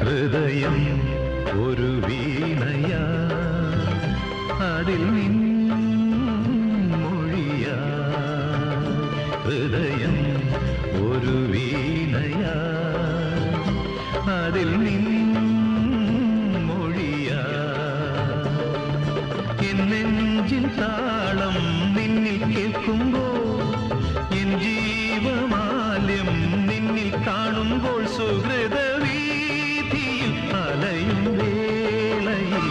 ഹൃദയം ഒരു വീണയാ അതിൽ മൊഴിയാ ഹൃദയം ഒരു വീണയാ അതിൽ മൊഴിയാ എന്നെഞ്ചിൻ താളം നിന്നിൽ കേൾക്കുമ്പോൾ എൻ ജീവമാല്യം നിന്നിൽ കാണുമ്പോൾ സുഹൃതവീഥിയിൽ അലയും വേളയിൽ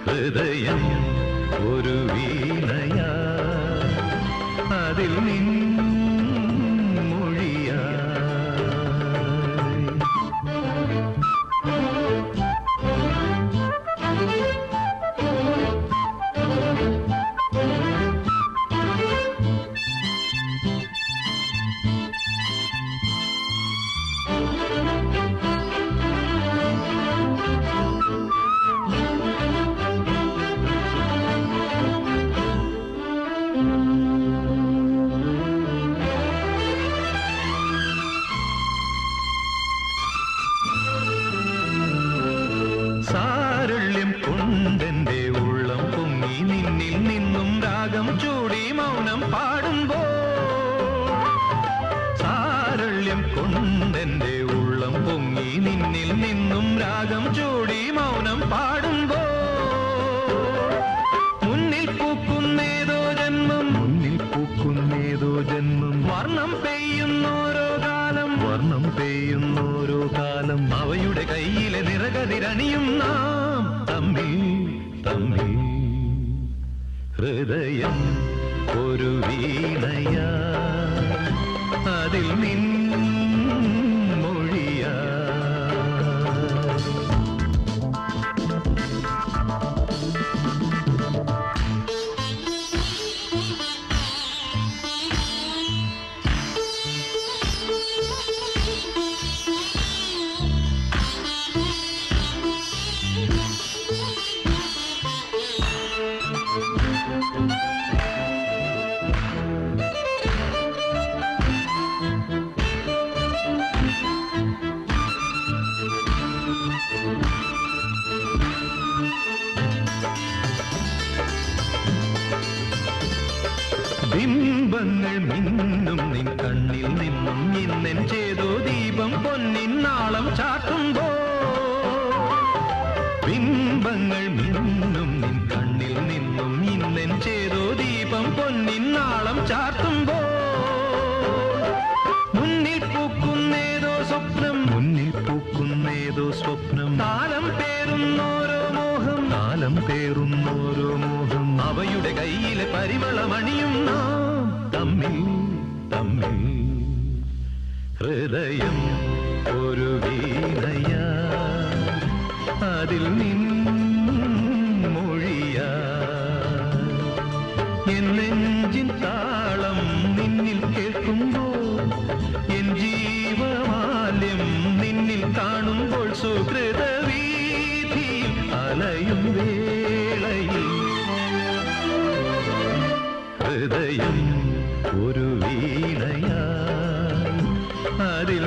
ഹൃദയം ഒരു വീണയാ അതിൽ മൊഴിയാ സാരള്യം കൊണ്ടെന്റെ ഉള്ളം പൊങ്ങി നിന്നിൽ നിന്നും രാഗം ചൂടി മൗനം പാടുമ്പോൾ സാരള്യം കൊണ്ടെന്റെ ഉള്ളം പൊങ്ങി നിന്നിൽ നിന്നും രാഗം ചൂടി മൗനം പാടുമ്പോൾ മുന്നിൽ പൂക്കുന്നേതോ ജന്മം വർണ്ണം പെയ്യുന്നോരോ കാലം അവയുടെ കയ്യിലെ നിറകതിരണിയും നാം തമ്മിൽ ഹൃദയം ഒരു വീണയാ അതിൽ മൊഴിയാ ബിംബങ്ങൾ മിന്നും നിൻ കണ്ണിൽ നിന്നും ഇന്നെൻ ചേതോ ദീപം പൊന്നിൻ നാളം ചാർത്തുമ്പോൾ ബിംബങ്ങൾ മിന്നും നിൻ കണ്ണിൽ നിന്നും ഇന്നെൻ ചേതോ ദീപം പൊന്നിൻ നാളം ചാർത്തുമ്പോൾ മുന്നിൽ പൂക്കുന്നേതോ സ്വപ്നം താലം പേറുന്നോരോ മോഹം അവയുടെ കയ്യിലെ പരിമളമണിയും നാം തമ്മിൽ ഹൃദയം ഒരു വീണയാ അതിൽ മൊഴിയാ എൻ നെഞ്ചിൻ താളം നിന്നിൽ കേൾക്കുമ്പോൾ എൻ ജീവമാല്യം നിന്നിൽ കാണുമ്പോൾ സുഹൃതവീഥിയിൽ അലയും വേളയിൽ ഹൃദയം ഒരു വീണയാ അതിൽ